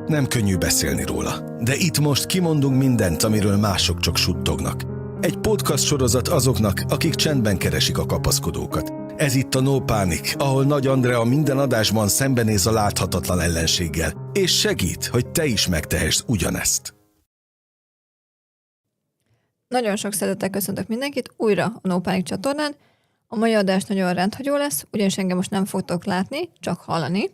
Nem könnyű beszélni róla, de itt most kimondunk mindent, amiről mások csak suttognak. Egy podcast sorozat azoknak, akik csendben keresik a kapaszkodókat. Ez itt a No Panic, ahol Nagy Andrea minden adásban szembenéz a láthatatlan ellenséggel, és segít, hogy te is megtehesd ugyanezt. Nagyon sok szeretettel köszöntök mindenkit újra a No Panic csatornán. A mai adás nagyon rendhagyó lesz, ugyanis engem most nem fogtok látni, csak hallani,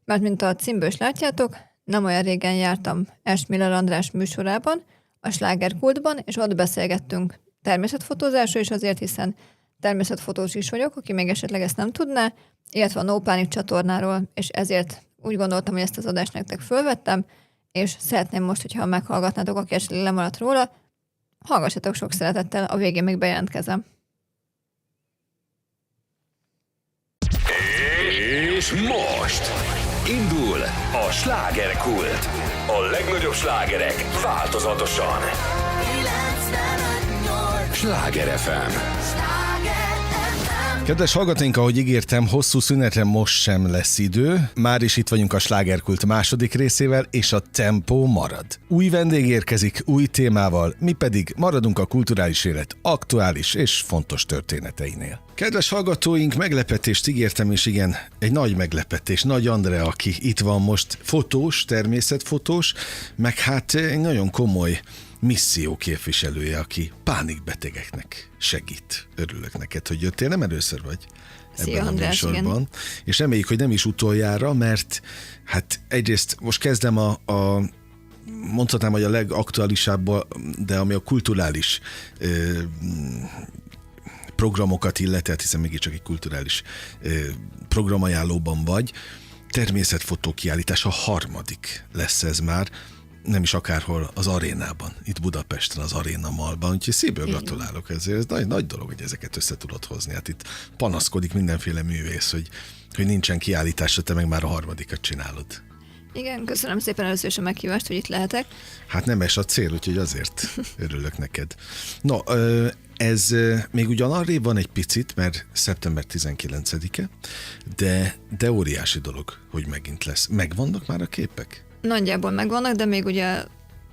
mert mint a címből is látjátok, nem olyan régen jártam Esmiller András műsorában, a Slágerkultban, és ott beszélgettünk természetfotózásról is azért, hiszen természetfotós is vagyok, aki még esetleg ezt nem tudná, illetve a No Panic csatornáról, és ezért úgy gondoltam, hogy ezt az adást nektek fölvettem, és szeretném most, hogyha meghallgatnátok, aki esetleg lemaradt róla, hallgassatok sok szeretettel, a végén még bejelentkezem. És most indul a Slágerkult. A legnagyobb slágerek változatosan. Sláger FM. Kedves hallgatóink, ahogy ígértem, hosszú szünetre most sem lesz idő. Már is itt vagyunk a Slágerkult második részével, és a tempó marad. Új vendég érkezik, új témával, mi pedig maradunk a kulturális élet aktuális és fontos történeteinél. Kedves hallgatóink, meglepetést ígértem, és igen, egy nagy meglepetés. Nagy Andrea, aki itt van most, fotós, természetfotós, meg hát egy nagyon komoly misszió képviselője, aki pánikbetegeknek segít. Örülök neked, hogy jöttél, nem először vagy ebben a műsorban. Igen. És reméljük, hogy nem is utoljára, mert hát egyrészt most kezdem mondhatnám, hogy a legaktuálisabb, de ami a kulturális programokat illetett, hiszen mégiscsak egy kulturális programajánlóban vagy. Természetfotó kiállítás, a harmadik lesz ez már, nem is akárhol, az arénában, itt Budapesten, az Aréna Mallban, úgyhogy szívből gratulálok ezért. Ez nagy dolog, hogy ezeket össze tudod hozni. Hát itt panaszkodik mindenféle művész, hogy nincsen kiállításra, te meg már a harmadikat csinálod. Igen, köszönöm szépen először is a meghívást, hogy itt lehetek. Hát nem ez a cél, úgyhogy azért örülök neked. No, ez még ugyan arrébb van egy picit, mert szeptember 19-e, de óriási dolog, hogy megint lesz. Megvannak már a képek? Nagyjából megvannak, de még ugye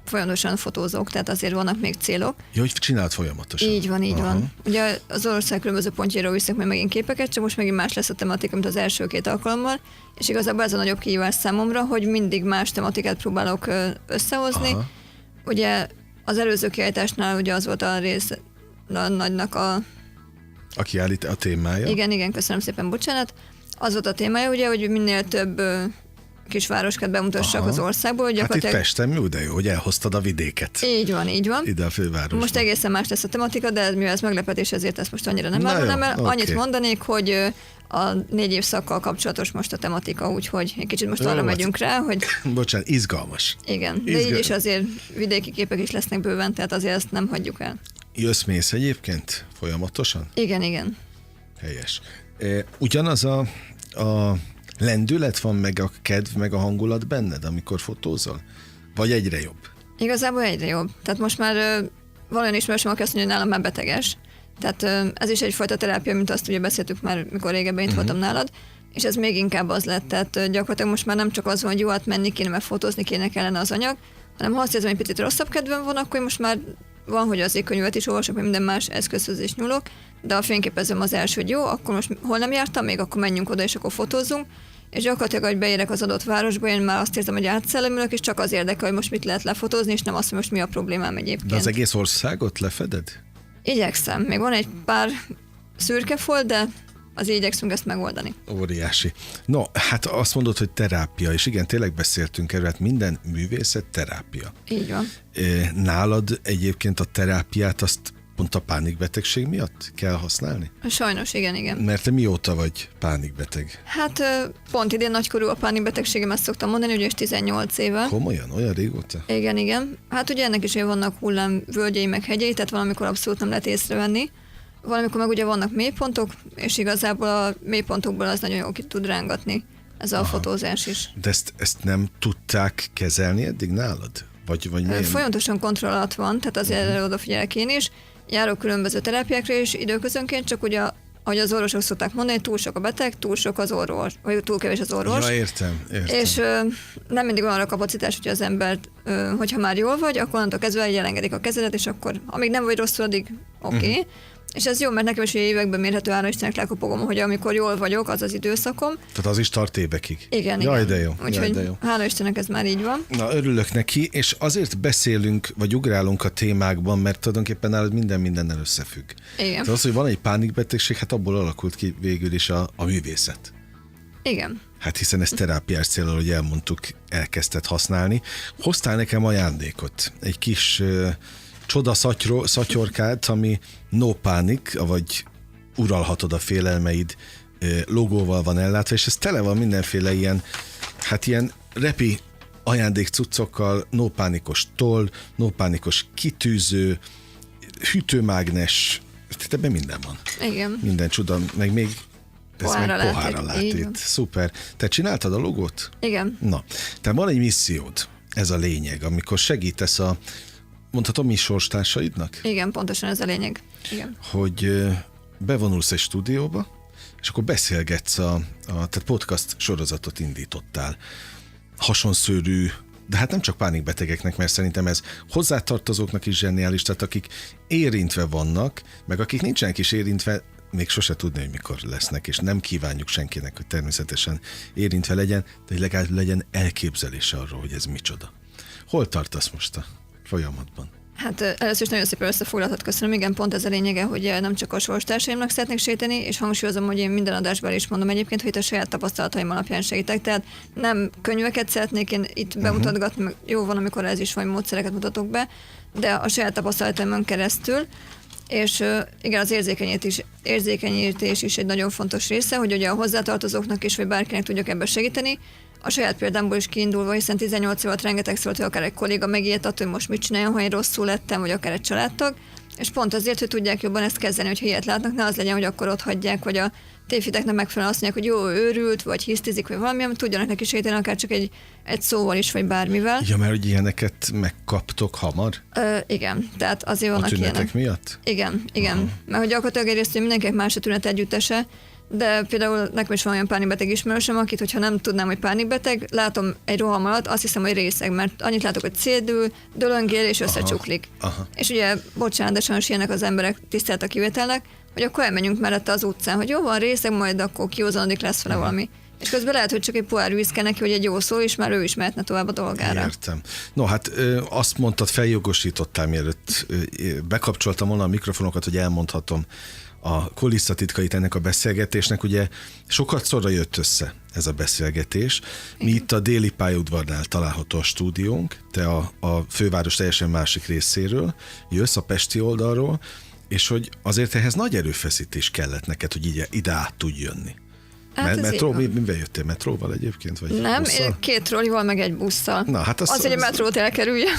folyamatosan fotózok, tehát azért vannak még célok. Ja, hogy csináld folyamatosan. Így van. Ugye az ország különböző pontjáról viszek meg megint képeket, csak most megint más lesz a tematika, mint az első két alkalommal, és igazából ez a nagyobb kihívás számomra, hogy mindig más tematikát próbálok összehozni. Aha. Ugye az előző kiállításnál ugye az volt a rész nagynak a kiállít a témája. Igen, köszönöm szépen, bocsánat. Az volt a témája, ugye, hogy minél több kisvároskát bemutassak az országból. Hát itt Pesten jó, de jó, hogy elhoztad a vidéket. Így van. Ide a fővárosba. Most egészen más lesz a tematika, de mivel ez meglepetés, ezért ezt most annyira nem árulnám el. Okay. Annyit mondanék, hogy a 4 évszakkal kapcsolatos most a tematika, úgyhogy egy kicsit most arra megyünk rá, hogy... Bocsánat, izgalmas. Igen, de így is azért vidéki képek is lesznek bőven, tehát azért ezt nem hagyjuk el. Jössz-mész egyébként folyamatosan? Igen. Helyes. Ugyanaz a lendület van, meg a kedv, meg a hangulat benned, amikor fotózol? Vagy egyre jobb? Igazából egyre jobb. Tehát most már valami ismerősöm, aki azt mondja, hogy nálam már beteges. Tehát ez is egyfajta terápia, mint azt ugye beszéltük már, mikor régebben itt voltam nálad, és ez még inkább az lett. Tehát gyakorlatilag most már nem csak az van, hogy jó, hát menni kéne, mert fotózni kéne kellene az anyag, hanem ha azt érzem, hogy picit rosszabb kedvem van, akkor most már van, hogy azért könyvet is olvasok, vagy minden más eszközhöz is nyúlok, de a fényképezőm az első, hogy jó, akkor most hol nem jártam még, akkor menjünk oda, és akkor fotózzunk. És gyakorlatilag, hogy beérek az adott városba, én már azt érzem, hogy átszellemülök, és csak az érdekel, hogy most mit lehet lefotózni, és nem azt, hogy most mi a problémám egyébként. De az egész országot lefeded? Igyekszem. Még van egy pár szürke folt, de azért igyekszünk ezt megoldani. Óriási. No, hát azt mondod, hogy terápia, és igen, tényleg beszéltünk erről, hát minden művészet terápia. Így van. Nálad egyébként a terápiát azt pont a pánikbetegség miatt kell használni? Sajnos, igen. Mert te mióta vagy pánikbeteg? Hát pont idén nagykorú a pánikbetegségem, ezt szoktam mondani, ugye 18 éve. Komolyan? Olyan régóta? Igen. Hát ugye ennek is vannak hullámvölgyei, meg hegyei, tehát valamikor abszolút nem lehet észrevenni. Valamikor meg ugye vannak mélypontok, és igazából a mélypontokból az nagyon jól ki tud rángatni ez a fotózás is. De ezt nem tudták kezelni eddig nálad? Vagy folyamatosan kontroll alatt van, tehát azért odafigyelek én is. Járok különböző terápiákra is időközönként, csak ugye ahogy az orvosok szokták mondani, túl sok a beteg, túl sok az orvos, vagy túl kevés az orvos. Ja, értem. És nem mindig van arra kapacitás, hogy az embert, hogyha már jól vagy, akkor onnantól kezdve elengedik a kezedet, és akkor amíg nem vagy rosszul, addig oké. És ez jó, mert nekem is években mérhető, hála Istennek lekopogom, hogy amikor jól vagyok, az az időszakom. Tehát az is tart évekig. Igen, Jaj, igen. de jó. Úgyhogy Jaj, de jó. hála Istennek ez már így van. Na, örülök neki, és azért beszélünk, vagy ugrálunk a témákban, mert tulajdonképpen nálad minden mindennel összefügg. Igen. Tehát az, hogy van egy pánikbetegség, hát abból alakult ki végül is a művészet. Igen. Hát hiszen ezt terápiás célral, hogy elmondtuk, elkezdted használni. Hoztál nekem ajándékot, egy kis csoda szatyorkát, ami no panic, vagy uralhatod a félelmeid logóval van ellátva, és ez tele van mindenféle ilyen repi ajándékcuccokkal, no pánikos toll, no pánikos kitűző, hűtőmágnes, ebben minden van. Igen. Minden csuda, meg még ez meg Pohárra pohárra lát így van. itt. Szuper. Te csináltad a logót? Igen. Na, tehát van egy missziód, ez a lényeg, amikor segítesz mondhatom, mi sorstársaidnak? Igen, pontosan ez a lényeg. Igen. Hogy bevonulsz egy stúdióba, és akkor beszélgetsz tehát podcast sorozatot indítottál. Hasonszőrű, de hát nem csak pánikbetegeknek, mert szerintem ez hozzátartozóknak is zseniális, tehát akik érintve vannak, meg akik nincsenek is érintve, még sose tudni, hogy mikor lesznek, és nem kívánjuk senkinek, hogy természetesen érintve legyen, de hogy legalább legyen elképzelése arról, hogy ez micsoda. Hol tartasz most a folyamatban? Hát először is nagyon szépen összefoglalhat, köszönöm. Igen, pont ez a lényege, hogy nem csak a sorstársaimnak szeretnék segíteni, és hangsúlyozom, hogy én minden adásban is mondom egyébként, hogy itt a saját tapasztalataim alapján segítek. Tehát nem könyveket szeretnék én itt bemutatgatni, meg jó van, amikor ez is van, módszereket mutatok be, de a saját tapasztalataimon keresztül. És igen, az érzékenyítés is egy nagyon fontos része, hogy ugye a hozzátartozóknak is, vagy bárkinek tudjak ebben segíteni. A saját példámból is kiindulva, hiszen 18 év alatt rengeteg szólt, hogy akár egy kolléga megijedt attól, hogy most mit csináljon, ha én rosszul lettem, vagy akár egy családtag. És pont azért, hogy tudják jobban ezt kezelni, hogyha ilyet látnak, ne az legyen, hogy akkor ott hagyják, vagy a tévhiteknek megfelelően azt mondják, hogy jó, őrült, vagy hisztizik, vagy valami, amit tudjanak neki segíteni, akár csak egy szóval is, vagy bármivel. Ja, mert hogy ilyeneket megkaptok hamar? Igen, tehát azért vannak ilyenek. A tünetek miatt? Igen. Mert hogy gyakorlatilag egyrészt, hogy mindenkinek más a tünet együttese, de például nekem is van olyan pánikbeteg ismerősöm, akit, hogyha nem tudnám, hogy pánikbeteg, látom egy roham alatt, azt hiszem, hogy részeg, mert annyit látok, hogy szédül, dölöngél és összecsuklik. Aha. És ugye, bocsánat, de sajnos ilyenek az emberek, tisztelt a kivételnek, hogy akkor elmenjünk mellette az utcán, hogy jó van, részeg, majd akkor kiózanodik, lesz vele valami. És közben lehet, hogy csak egy pohár víz kell neki, hogy egy jó szó, és már ő is mehetne tovább a dolgára. Értem. No, hát azt mondtad, feljogosítottál, mielőtt bekapcsoltam volna a mikrofonokat, hogy elmondhatom a kulisszatitkait ennek a beszélgetésnek. Ugye sokat szorra jött össze ez a beszélgetés. Mi itt a Déli pályaudvarnál található a stúdiónk, te a főváros teljesen másik részéről jössz, a pesti oldalról, és hogy azért ehhez nagy erőfeszítés kellett neked, hogy ide át tudj jönni. Hát mivel jöttél? Metróval egyébként? Vagy nem, busszal? 2 trollival, meg egy busszal. Na, hát az, hogy a metrót elkerülje.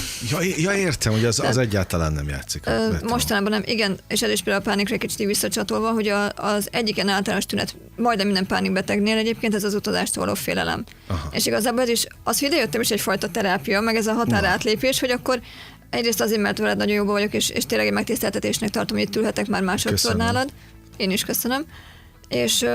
Ja, értem, hogy az egyáltalán nem játszik. Mostanában nem, igen, és ez is például a pánikra egy kicsit visszacsatolva, hogy az egyik ilyen általános tünet, majdnem minden pánikbetegnél egyébként ez az utazástól való félelem. Aha. És igazából ez is, az, hogy idejöttem is egyfajta terápia, meg ez a határátlépés, hogy akkor egyrészt azért, mert veled nagyon jóban vagyok, és tényleg egy megtiszteltetésnek tartom, hogy itt ülhetek már másodszor nálad. Én is köszönöm. És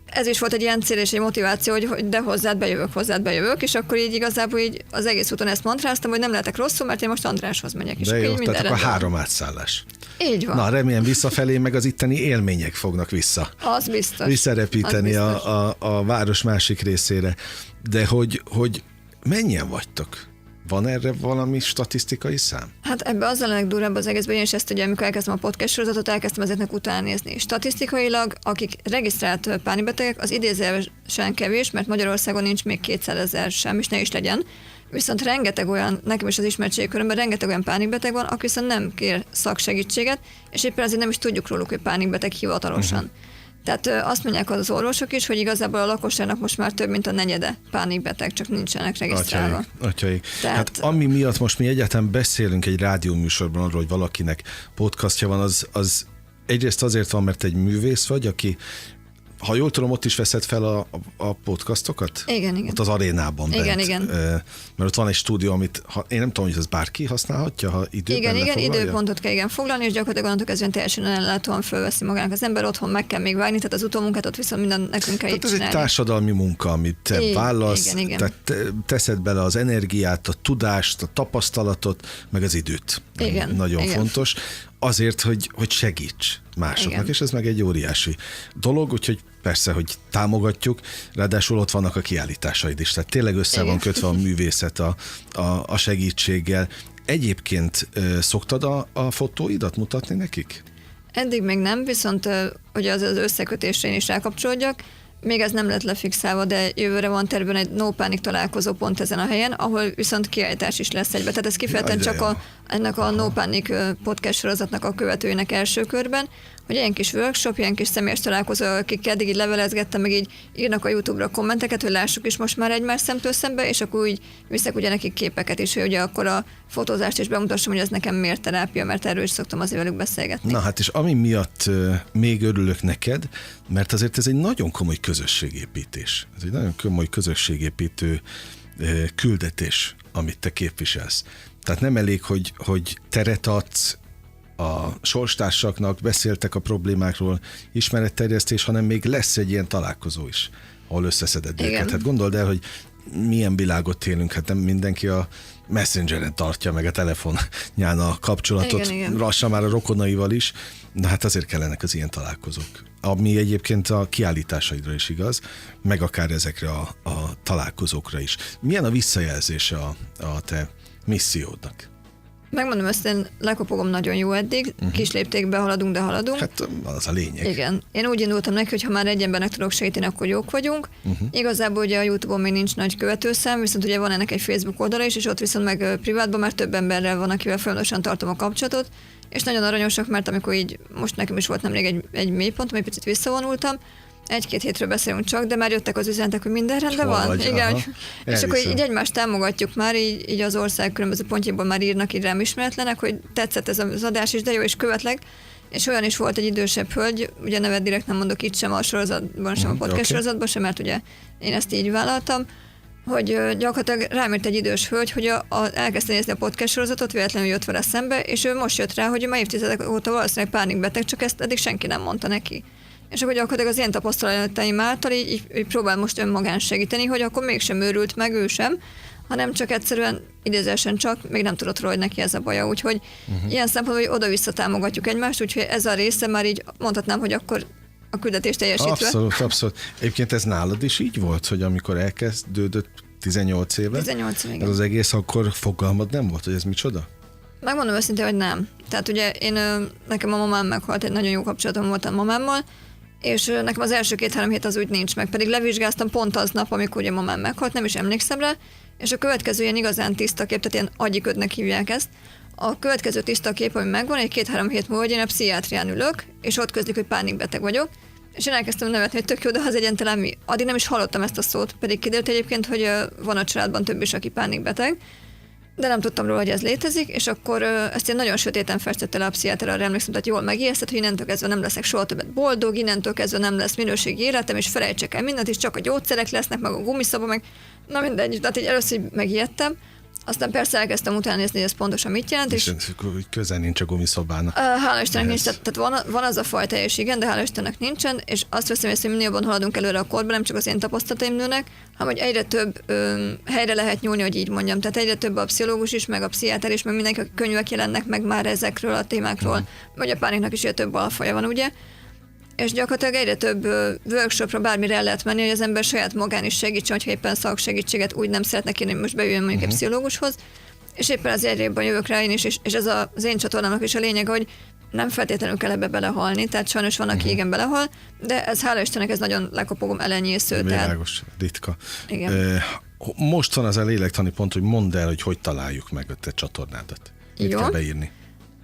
ez is volt egy ilyen cél és egy motiváció, hogy de hozzád bejövök, és akkor így igazából így az egész úton ezt mantráztam, hogy nem lehetek rosszul, mert én most Andráshoz megyek. És de jó, így tehát akkor 3 átszállás. Így van. Na, remélem visszafelé meg az itteni élmények fognak Az biztos. Visszarepíteni az biztos. A város másik részére. De hogy mennyien vagytok? Van erre valami statisztikai szám? Hát ebbe az a legdurvább az egészben, én is ezt ugye, amikor elkezdtem a podcast sorozatot, elkezdtem ezeknek utána nézni. Statisztikailag, akik regisztrált pánikbetegek, az idézősen kevés, mert Magyarországon nincs még 200 000 sem, és ne is legyen. Viszont rengeteg olyan, nekem is az ismertségi körömben rengeteg olyan pánikbeteg van, aki viszont nem kér szaksegítséget, és éppen azért nem is tudjuk róluk, hogy pánikbeteg hivatalosan. Tehát azt mondják az orvosok is, hogy igazából a lakosságnak most már több mint a negyede pánikbeteg, csak nincsenek regisztrálva. Atyaik. Hát ami miatt most mi egyáltalán beszélünk egy rádióműsorban arról, hogy valakinek podcastja van, az egyrészt azért van, mert egy művész vagy, aki Ha jól tudom, ott is veszed fel a podcastokat? Igen. Ott az arénában bent. Igen. Mert ott van egy stúdió, amit én nem tudom, hogy ez bárki használhatja, ha időben Igen, időpontot kell foglalni, és gyakorlatilag onnantól kezdve teljesen ellátóan fölveszi magának az ember, otthon meg kell még vágni, tehát az utómunkát ott viszont minden nekünk kell tehát így ez egy társadalmi munka, amit te vállasz, igen. tehát teszed bele az energiát, a tudást, a tapasztalatot, meg az időt. Igen. Nagyon fontos. Azért, hogy segíts másoknak, Igen. és ez meg egy óriási dolog, úgyhogy persze, hogy támogatjuk, ráadásul ott vannak a kiállításaid is, tehát tényleg össze van kötve a művészet a segítséggel. Egyébként szoktad a fotóidat mutatni nekik? Eddig még nem, viszont ugye az összekötésre én is rákapcsolódjak. Még ez nem lett lefixálva, de jövőre van tervben egy No Panic találkozó pont ezen a helyen, ahol viszont kiállítás is lesz egybe. Tehát ez kifejezetten csak ennek a No Panic podcast sorozatnak a követőinek első körben, hogy ilyen kis workshop, ilyen kis személyes találkozó, akik eddig így levelezgettem, meg így írnak a YouTube-ra kommenteket, hogy lássuk is most már egymás szemtől szembe, és akkor úgy viszek ugye nekik képeket is, hogy ugye akkor a fotózást is bemutassam, hogy ez nekem miért terápia, mert erről is szoktam azért velük beszélgetni. Na hát, és ami miatt még örülök neked, mert azért ez egy nagyon komoly közösségépítés. Ez egy nagyon komoly közösségépítő küldetés, amit te képviselsz. Tehát nem elég, hogy teret adsz a sorstársaknak, beszéltek a problémákról, ismeretterjesztés, hanem még lesz egy ilyen találkozó is, ahol összeszeded őket. Hát gondold el, hogy milyen világot élünk, hát nem mindenki a Messengeren tartja meg a telefonján a kapcsolatot, lassan már a rokonaival is, de hát azért kellenek az ilyen találkozók. Ami egyébként a kiállításaidra is igaz, meg akár ezekre a találkozókra is. Milyen a visszajelzése a te missziódnak? Megmondom ezt, én lekopogom nagyon jó eddig, kis léptékben haladunk, de haladunk. Hát az a lényeg. Igen. Én úgy indultam neki, hogy ha már egy embernek tudok segíteni, akkor jók vagyunk. Igazából ugye a YouTube-on még nincs nagy követőszám, viszont ugye van ennek egy Facebook oldala is, és ott viszont meg privátban már több emberrel van, akivel folyamatosan tartom a kapcsolatot, és nagyon aranyosak, mert amikor így, most nekem is volt nemrég egy mélypont, egy picit visszavonultam, 1-2 hétről beszélünk csak, de már jöttek az üzenetek, hogy minden rendben van. Vagy, igen, és akkor így egymást támogatjuk már, így az ország különböző pontjaiból már írnak így rám ismeretlenek, hogy tetszett ez az adás is, de jó, és követlek. És olyan is volt egy idősebb hölgy, ugye nevet direkt nem mondok itt sem a sorozatban, sem a podcast sorozatban sem, mert ugye én ezt így vállaltam, hogy gyakorlatilag rám írt egy idős hölgy, hogy elkezdte nézni a podcast sorozatot, véletlenül jött vele szembe, és ő most jött rá, hogy ő már évtizedek óta valószínűleg pánikbeteg, csak ezt eddig senki nem mondta neki. És akkor gyakorlatilag az ilyen tapasztalataim által így próbál most önmagán segíteni, hogy akkor mégsem őrült meg ő sem, hanem csak egyszerűen idézésen csak még nem tudott róla, hogy neki ez a baja. Úgyhogy ilyen szempontból, hogy oda-vissza támogatjuk egymást, úgyhogy ez a része már így mondhatnám, hogy akkor a küldetést teljesítve. Abszolút. Egyébként ez nálad is így volt, hogy amikor elkezdődött 18 éve? 18 éve, ez az egész, akkor fogalmad nem volt, hogy ez micsoda? Megmondom őszintén, hogy nem. Tehát ugye nekem a mamám meghalt, egy nagyon jó kapcsolatom volt a mamámmal, és nekem az első 2-3 hét az úgy nincs meg, pedig levizsgáztam pont aznap, amikor ugye mamám meghalt, nem is emlékszem rá, és a következő ilyen igazán tiszta kép, tehát ilyen agyiködnek hívják ezt, a következő tiszta kép, ami megvan, egy 2-3 hét múlva, hogy én a pszichiátrián ülök, és ott közlik, hogy pánikbeteg vagyok, és én elkezdtem nevetni, hogy tök jó, de az egyáltalán mi. Addig nem is hallottam ezt a szót, pedig kiderült egyébként, hogy van a családban több is, aki pánikbeteg, de nem tudtam róla, hogy ez létezik, és akkor ezt én nagyon sötéten festette le a pszichiáter, arra emlékszem, tehát jól megijesztett, hogy innentől kezdve nem leszek soha többet boldog, innentől kezdve nem lesz minőségi életem, és felejtsek el mindent, és csak a gyógyszerek lesznek, meg a gumiszoba, meg na mindegy, tehát így először megijedtem. Aztán persze elkezdtem utána nézni, hogy ez pontosan mit jelent. És közel nincs a gumiszobának. Hála Istennek nincs, tehát van az a fajta, és igen, de hála Istennek nincsen, és azt veszem észre, hogy minél jobban haladunk előre a korban, nem csak az én tapasztalataim nőnek, hanem hogy egyre több helyre lehet nyúlni, hogy így mondjam. Tehát egyre több a pszichológus is, meg a pszichiáter is, meg mindenki, a könyvek jelennek meg már ezekről a témákról, vagy a pániknak is több alfaja van, ugye? És gyakorlatilag egyre több workshopra bármire el lehet menni, hogy az ember saját magán is segítsen, hogyha éppen szaksegítséget úgy nem szeretne kérni, hogy most beüljön mondjuk egy pszichológushoz. És éppen az egyre jobban jövök rá én is, és ez az én csatornámnak is a lényeg, hogy nem feltétlenül kell ebbe belehalni, tehát sajnos van, aki igen belehal, de ez hála Istennek, ez nagyon lekopogom elenyésző. Világos, ritka. Igen. Most van az a lélektani pont, hogy mondd el, hogy találjuk meg a te csatornádat. Mit kell beírni?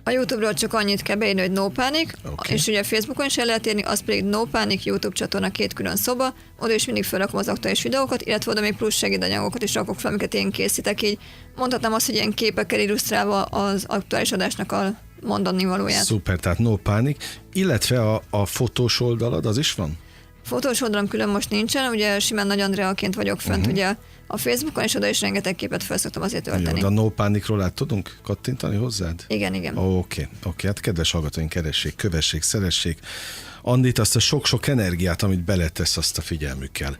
A YouTube-ról csak annyit kell beírni, hogy No Panic, és ugye a Facebookon is el lehet érni, az pedig No Panic YouTube csatorna, 2 külön szoba, oda is mindig felrakom az aktuális videókat, illetve oda még plusz segédanyagokat is rakok fel, amiket én készítek, így mondhatnám azt, hogy ilyen képekkel illusztrálva az aktuális adásnak a mondani valóját. Szuper, tehát No Panic, illetve a fotós oldalad, az is van? Fotós oldalam külön most nincsen, ugye simán Nagy Andreaként vagyok fönt ugye a Facebookon, és oda is rengeteg képet fel szoktam azért tölteni. Jó, de a No Pánikról át tudunk kattintani hozzád? Igen. Oké, hát kedves hallgatóink, keressék, kövessék, szeressék Andit, azt a sok-sok energiát, amit beletesz, azt a figyelmükkel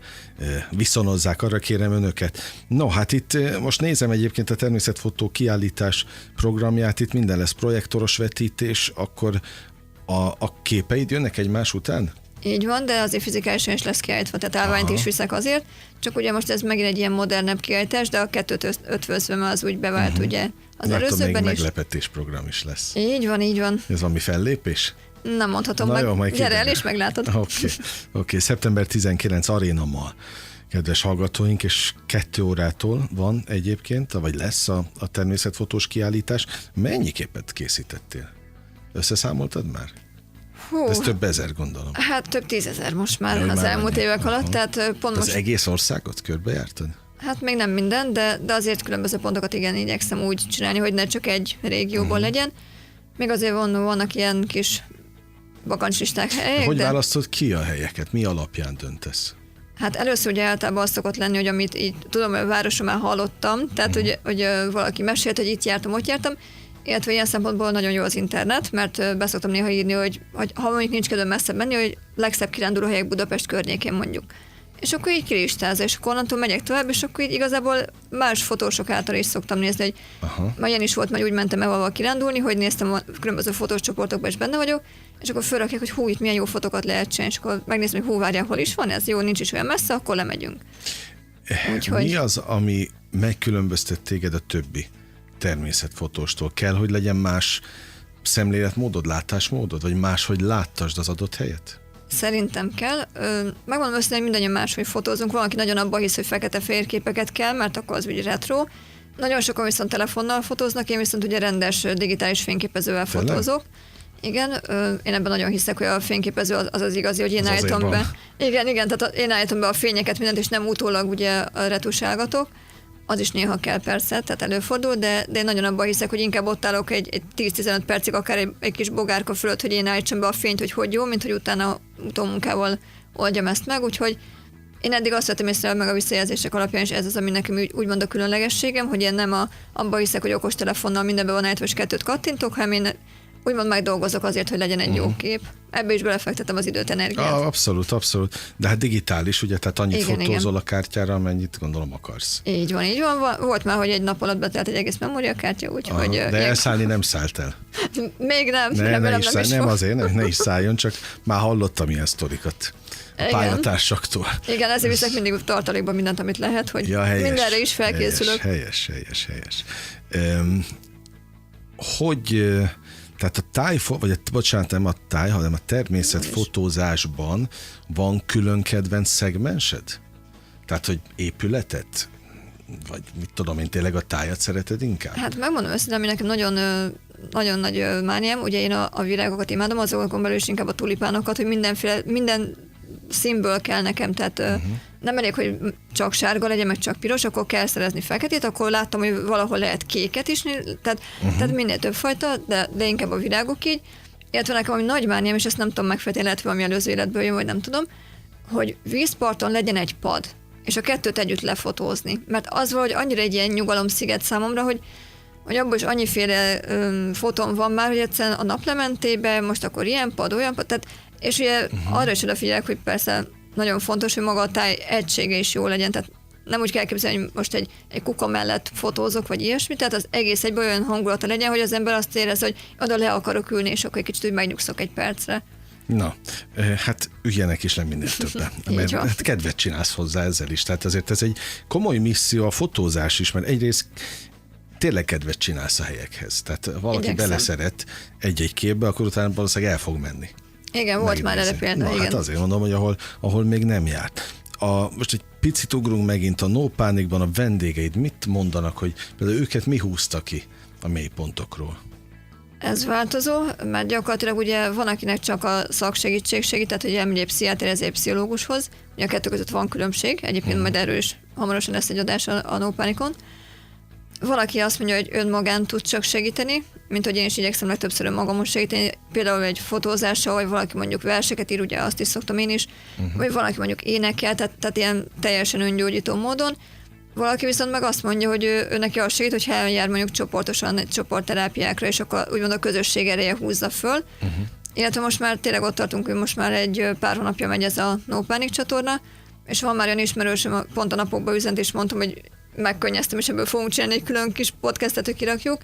viszonozzák, arra kérem önöket. No, hát itt most nézem egyébként a természetfotó kiállítás programját, itt minden lesz projektoros vetítés, akkor a képeid jönnek egymás után? Így van, de azért fizikálisan is lesz kiállítva, tehát állványt is viszek azért, csak ugye most ez megint egy ilyen modernebb kiállítás, de a kettőt ötvözve az úgy bevált ugye az előzőben még is. meglepetés program is lesz. Így van. Ez valami fellépés? Nem mondhatom Na meg. jó, majd Gyere el kiderül. és meglátod. Oké. Szeptember 19 Aréna Mall. Kedves hallgatóink, és 2 órától van egyébként, vagy lesz a természetfotós kiállítás. Mennyi képet készítettél? Összeszámoltad már? Hú, Ez több ezer, gondolom. hát több 10 000 most már Jaj, az már elmúlt annyi. évek alatt, tehát pont Az most, egész országot körbejártad? hát még nem minden, de azért különböző pontokat igen igyekszem úgy csinálni, hogy ne csak egy régióból legyen. Még azért vannak ilyen kis bakancslisták helyek, Hogy de választod ki a helyeket? Mi alapján döntesz? hát először ugye általában az szokott lenni, hogy amit így tudom, hogy a városról már hallottam, tehát hogy valaki mesélt, hogy itt jártam, ott jártam, illetve ilyen szempontból nagyon jó az internet, mert beszoktam néha írni, hogy ha mondjuk nincs kedvem messzebb menni, hogy legszebb kiránduló helyek Budapest környékén mondjuk. És akkor így kilistázza, és akkor onnantól megyek tovább, és akkor így igazából más fotósok által is szoktam nézni, hogy már ilyen is volt, mert úgy mentem el valahol kirándulni, hogy néztem a különböző fotós csoportokban, és benne vagyok, és akkor fölrakják, hogy hú, itt milyen jó fotókat lehet csinálni, és akkor megnézem, hogy hú, várjál, hol is van ez, jó, nincs is olyan messze, akkor lemegyünk. Úgyhogy Mi az, ami megkülönböztet téged a többi természetfotóstól? Kell, hogy legyen más szemléletmódod, látásmódod, vagy máshogy láttasd az adott helyet? szerintem kell. Megmondom őszintén, hogy mindannyian máshogy fotózunk. Valaki nagyon abban hisz, hogy fekete-fehér képeket kell, mert akkor az úgy retro. Nagyon sokan viszont telefonnal fotóznak, én viszont ugye rendes digitális fényképezővel Tényleg? fotózok. Igen, én ebben nagyon hiszek, hogy a fényképező az igazi, hogy én Az azért állítom van. be. Igen, tehát én állítom be a fényeket, mindent, és nem utólag ugye retusálgatok. Az is néha kell persze, tehát előfordul, de én nagyon abban hiszek, hogy inkább ott állok egy 10-15 percig, akár egy kis bogárka fölött, hogy én állítsam be a fényt, hogy jó, mint hogy utána utómunkával oldjam ezt meg, úgyhogy én eddig azt vettem észre meg a visszajelzések alapján, és ez az, ami nekem úgymond a különlegességem, hogy én nem abban hiszek, hogy okostelefonnal mindenben van állítva, és 2 kattintok, hanem én úgymond megdolgozok azért, hogy legyen egy jó kép. Ebbe is belefektetem az időt, energiát. Abszolút. De hát digitális, ugye, tehát annyit Igen, fotózol a kártyára, amennyit gondolom akarsz. Így van. Volt már, hogy egy nap alatt betelt egy egész memóriakártya, úgyhogy... De elszállni nem szállt el. Még nem, Nem azért, ne is szálljon, csak már hallottam ilyen sztorikat a Igen. pályatársaktól. Igen, ezért viszek mindig tartalékban mindent, amit lehet, hogy mindenre is felkészülök. Helyes. Tehát a nem a táj, hanem a természetfotózásban van külön kedvenc szegmensed? Tehát, hogy épületet? Vagy mit tudom én, tényleg a tájat szereted inkább? Hát megmondom őszintén, ami nekem nagyon nagy mániám, ugye én a virágokat imádom, azokon belül is inkább a tulipánokat, hogy minden színből kell nekem, tehát nem elég, hogy csak sárga legyen, meg csak piros, akkor kell szerezni feketét, akkor láttam, hogy valahol lehet kéket is, tehát minél több fajta, de inkább a virágok így. Illetve nekem ami nagy mániám, és ezt nem tudom megfejteni, lehet valami előző életből jön, vagy nem tudom, hogy vízparton legyen egy pad, és a kettőt együtt lefotózni. Mert az valahogy annyira egy ilyen nyugalomsziget számomra, hogy abból is annyiféle fotón van már, hogy egyszerűen a naplementében, most akkor ilyen pad, olyan pad, tehát, és ugye arra is odafigyelek, hogy persze nagyon fontos, hogy maga a táj egysége is jó legyen, tehát nem úgy kell képzelni, hogy most egy kuka mellett fotózok, vagy ilyesmi, tehát az egész egyben olyan hangulata legyen, hogy az ember azt érez, hogy oda le akarok ülni, és akkor egy kicsit úgy megnyugszok egy percre. Na, hát üljenek is le minél többen, mert hát kedvet csinálsz hozzá ezzel is, tehát azért ez egy komoly misszió a fotózás is, mert egyrészt tényleg kedvet csinálsz a helyekhez, tehát valaki Igyekszem. beleszeret egy-egy képbe, akkor utána valószínűleg el fog menni. Igen, volt már erre példa, igen. Hát azért mondom, hogy ahol még nem járt. Most egy picit ugrunk megint a No Pánikban, a vendégeid mit mondanak, hogy például őket mi húzta ki a mélypontokról? Ez változó, mert gyakorlatilag ugye van, akinek csak a szaksegítség segít, tehát hogy elmegy egy pszichiáter, ezért egy pszichológushoz. Ugye a kettő között van különbség, egyébként majd erről is hamarosan lesz egy adás a No Pánikon. valaki azt mondja, hogy önmagán tud csak segíteni, mint hogy én is igyekszem legtöbbször önmagamon segíteni, például egy fotózással, vagy valaki mondjuk verseket ír, ugye azt is szoktam én is, vagy valaki mondjuk énekel, tehát ilyen teljesen öngyógyító módon. Valaki viszont meg azt mondja, hogy ő neki azt segít, hogy eljár mondjuk csoportosan egy csoportterápiákra, és akkor úgymond a közösség ereje húzza föl. Illetve most már tényleg ott tartunk, hogy most már egy pár hónapja megy ez a No Panic csatorna, és van már olyan ismerősöm, pont a napokban üzent, és mondtam, hogy megkönnyeztem, és ebből fogunk csinálni egy külön kis podcastet, hogy kirakjuk,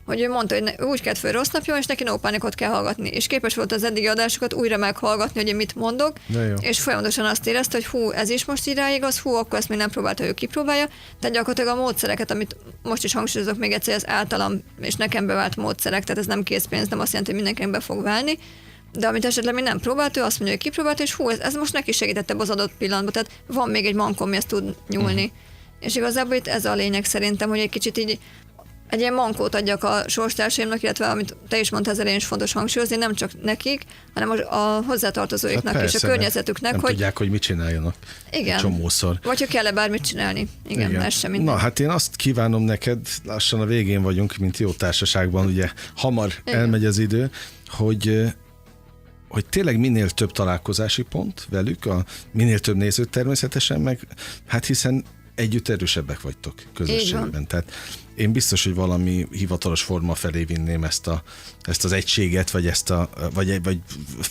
hogy ő mondta, hogy úgy kelt föl rossz napja, és neki No Panicot kell hallgatni. És képes volt az eddigi adásokat újra meghallgatni, hogy én mit mondok, és folyamatosan azt érezte, hogy hú, ez is most így ráigaz, hú, akkor ezt még nem próbálta, ő kipróbálja. Tehát gyakorlatilag a módszereket, amit most is hangsúlyozok még egyszer, az általam és nekem bevált módszerek, tehát ez nem készpénz, nem azt jelenti, hogy mindenkinek be fog válni, de amit esetleg még nem próbált, ő azt mondja, hogy kipróbált, és hú, ez most neki segítette az adott pillanatban, tehát van még egy mankó, ami ezt tud nyúlni. És igazából itt ez a lényeg szerintem, hogy egy kicsit így egy ilyen mankót adjak a sorstársaimnak, illetve amit te is mondtál, az elején is fontos hangsúlyozni, nem csak nekik, hanem a hozzátartozóiknak és a környezetüknek, nem hogy tudják, hogy mit csináljanak. Igen. Csomószor. Vagy ha kell-e bármit csinálni. Igen. Ez sem minden. Na hát én azt kívánom neked, lassan a végén vagyunk, mint jó társaságban, ugye hamar elmegy az idő, hogy tényleg minél több találkozási pont velük, minél több nézőt természetesen, meg hát hiszen együtt erősebbek vagytok közösségben. Tehát én biztos, hogy valami hivatalos forma felé vinném ezt az egységet, vagy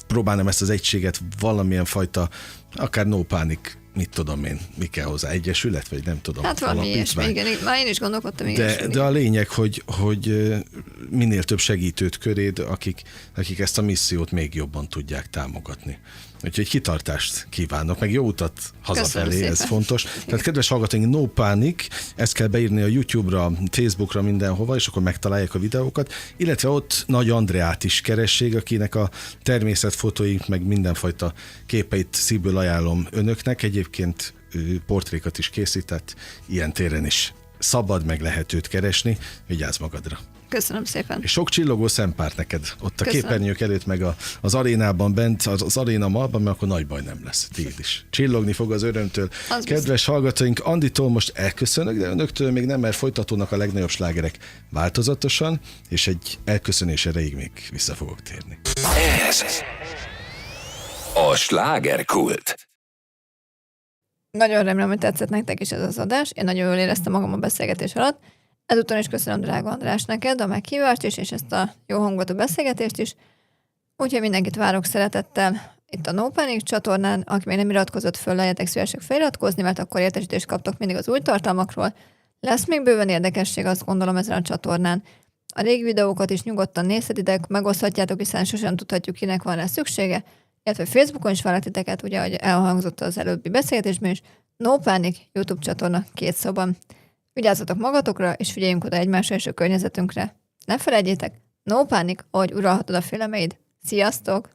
próbálnám ezt az egységet valamilyen fajta, akár No Panic, mit tudom én, mi kell hozzá, egyesület, vagy nem tudom. Hát valami ilyesmi, igen. Már én is gondolkodtam ilyesmi. De a lényeg, hogy minél több segítőt köréd, akik ezt a missziót még jobban tudják támogatni. Úgyhogy kitartást kívánok, meg jó utat hazafelé, ez fontos. Tehát kedves hallgatóink, No Panic, ezt kell beírni a YouTube-ra, Facebookra, mindenhova, és akkor megtalálják a videókat, illetve ott Nagy Andreát is keressék, akinek a természetfotóink, meg mindenfajta képeit szívből ajánlom önöknek. Egyébként portrékat is készített, ilyen téren is szabad, meg lehet őt keresni. Vigyázz magadra! Köszönöm szépen. És sok csillogó szempárt neked ott a Köszönöm. képernyők előtt, meg az arénában bent, az aréna malban, mert akkor nagy baj nem lesz. Tiéd is. Csillogni fog az örömtől. Az Kedves hallgatóink, Anditól most elköszönök, de önöktől még nem, mert folytatódnak a legnagyobb slágerek változatosan, és egy elköszönés erejéig még vissza fogok térni. Ez a slágerkult. Nagyon remélem, hogy tetszett nektek is ez az adás. Én nagyon jól éreztem magam a beszélgetés alatt. Ezúton is köszönöm, drága András, neked a meghívást is, és ezt a jó hangulatú beszélgetést is. Úgyhogy mindenkit várok szeretettel itt a No Panic csatornán. Aki még nem iratkozott föl, legyetek szívesek feliratkozni, mert akkor értesítést kaptok mindig az új tartalmakról. Lesz még bőven érdekesség, azt gondolom, ezen a csatornán. A régi videókat is nyugodtan nézhetitek, megoszthatjátok, hiszen sosem tudhatjuk, kinek van rá szüksége. Illetve Facebookon is várlak titeket, ugye, ahogy elhangzott az előbbi beszélgetésben is. No Panic YouTube csatorna 2 szóban. Vigyázzatok magatokra, és figyeljünk oda egymásra és a környezetünkre. Ne felejtjétek, No Panic, ahogy uralhatod a félemeid. Sziasztok!